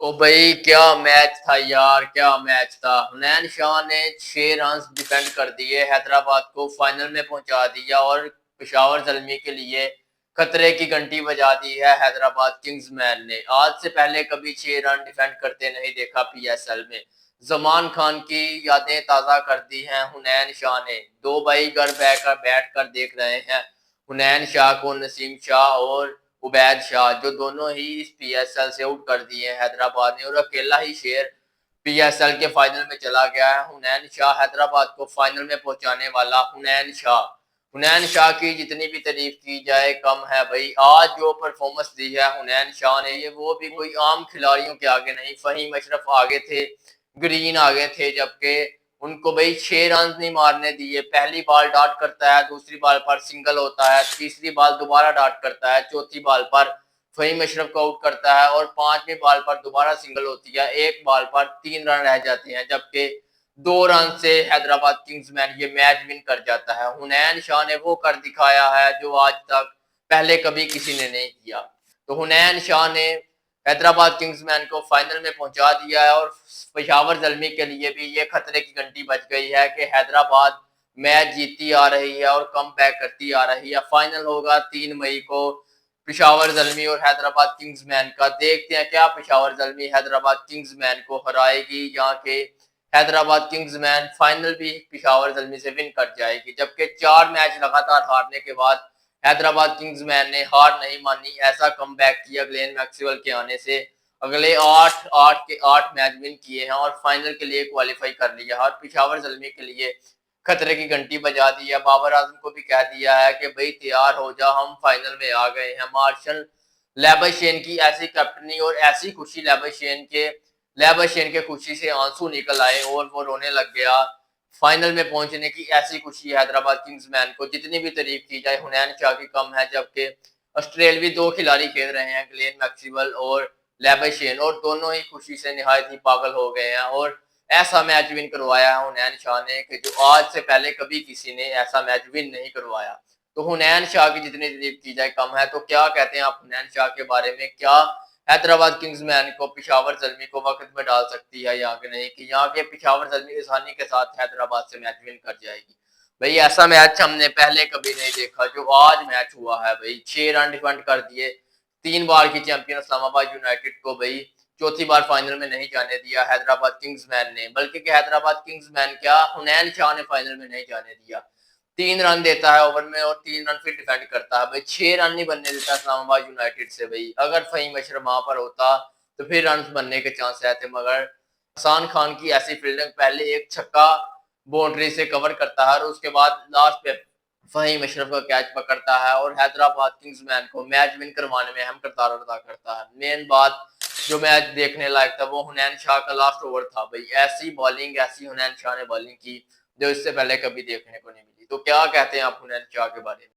ओ भाई क्या मैच था यार, क्या मैच था। हुनैन शाह ने 6 रन डिफेंड कर दिए, हैदराबाद को फाइनल में पहुंचा दिया और पेशावर ज़ल्मी के लिए खतरे की घंटी बजा दी है हैदराबाद किंग्समैन ने। आज से पहले कभी 6 रन डिफेंड करते नहीं देखा पीएसएल में। जमान खान की यादें ताज़ा कर दी हैं हुनैन शाह ने। दो भाई घर बैठ कर देख रहे हैं हुनैन शाह को, नसीम शाह और उबैद शाह, जो दोनों ही इस पीएसएल से आउट कर दिए हैदराबाद ने, और अकेला ही शेर पीएसएल के फाइनल में चला गया है। हुनैन शाह हैदराबाद को फाइनल में पहुंचाने वाला हुनैन शाह की जितनी भी तारीफ की जाए कम है भाई। आज जो परफॉर्मेंस दी है हुनैन शाह ने, ये वो भी कोई आम खिलाड़ियों के आगे नहीं। फहीम अशरफ आगे थे, ग्रीन आगे थे, जबकि उनको भाई 6 रन नहीं मारने दिए। पहली बॉल डॉट करता है, दूसरी बॉल पर सिंगल होता है, तीसरी बॉल दोबारा डॉट करता है, चौथी बॉल पर फहीम अशरफ को आउट करता है और पांचवी बॉल पर दोबारा सिंगल होती है। एक बॉल पर 3 रन रह जाते हैं, जबकि 2 रन से हैदराबाद किंग्समैन ये मैच विन कर जाता है। हुनैन शाह ने वो कर दिखाया है जो आज तक पहले कभी किसी ने नहीं किया। तो हुनैन शाह ने हैदराबाद किंग्समैन को फाइनल में पहुंचा दिया है और पेशावर ज़ल्मी के लिए भी ये खतरे की घंटी बज गई है कि हैदराबाद मैच जीतती आ रही है और कम बैक करती आ रही है। फाइनल होगा 3 मई को पेशावर ज़ल्मी और हैदराबाद किंग्समैन का। देखते हैं क्या पेशावर ज़ल्मी हैदराबाद किंग्समैन को हराएगी, यहाँ के हैदराबाद किंग्समैन फाइनल भी पेशावर ज़ल्मी से विन कर जाएगी। जबकि 4 मैच लगातार हारने के बाद हैदराबाद किंग्समैन ने हार नहीं मानी, ऐसा कमबैक किया ग्लेन मैक्सवेल के आने से। अगले 8 के 8 मैच विन किए हैं और फाइनल के लिए क्वालिफाई कर लिया और पेशावर ज़ल्मी के लिए खतरे की घंटी बजा दी है। बाबर आजम को भी कह दिया है कि भाई तैयार हो जा, हम फाइनल में आ गए हैं। मार्शल लेबरशेन की ऐसी कैप्टनी और ऐसी खुशी लेबरशेन के खुशी से आंसू निकल आए और वो रोने लग गया। फाइनल में पहुंचने की ऐसी खुशी हैदराबाद किंग्समैन को, जितनी भी तारीफ की जाए हुनैन शाह की कम है। जबकि ऑस्ट्रेलवी 2 खिलाड़ी खेल रहे हैं, ग्लेन मैक्सवेल और लेबरशेन, और दोनों ही खुशी से निहायत ही पागल हो गए हैं और ऐसा मैच विन करवाया है हुनैन शाह ने कि जो आज से पहले कभी किसी ने ऐसा मैच विन नहीं करवाया। तो हुनैन शाह की जितनी तारीफ की जाए कम है। तो क्या कहते हैं आप हुनैन शाह के बारे में? क्या हैदराबाद किंग्समैन को पेशावर ज़ल्मी को वक्त में डाल सकती है यहाँ के नहीं, कि यहाँ के पेशावर ज़ल्मी आसानी के साथ हैदराबाद से मैच विन कर जाएगी? भाई ऐसा मैच हमने पहले कभी नहीं देखा जो आज मैच हुआ है। भाई 6 रन डिफेंड कर दिए, 3 बार की चैंपियन इस्लामाबाद यूनाइटेड को भाई चौथी बार फाइनल में नहीं जाने दिया हैदराबाद किंग्समैन ने। बल्कि हैदराबाद किंग्समैन क्या, हुनैन शाह ने फाइनल में नहीं जाने दिया। 3 रन देता है ओवर में और 3 रन फिर डिफेंड करता है। भाई 6 रन नहीं बनने देता इस्लामाबाद यूनाइटेड से। भाई अगर फहीम अशरफ वहां पर होता तो फिर रन बनने के चांस रहते, मगर हसान खान की ऐसी फील्डिंग, पहले एक छक्का बाउंड्री से कवर करता है और उसके बाद लास्ट पे फहीम अशरफ का कैच पकड़ता है और हैदराबाद किंग्समैन को मैच विन करवाने में अहम किरदार अदा करता है। मेन बात जो मैच देखने लायक था वो हुनैन शाह का लास्ट ओवर था। भाई ऐसी बॉलिंग, ऐसी हुनैन शाह ने बॉलिंग की जो इससे पहले कभी देखने को नहीं मिली। तो क्या कहते हैं आप हुनैन शाह के बारे में?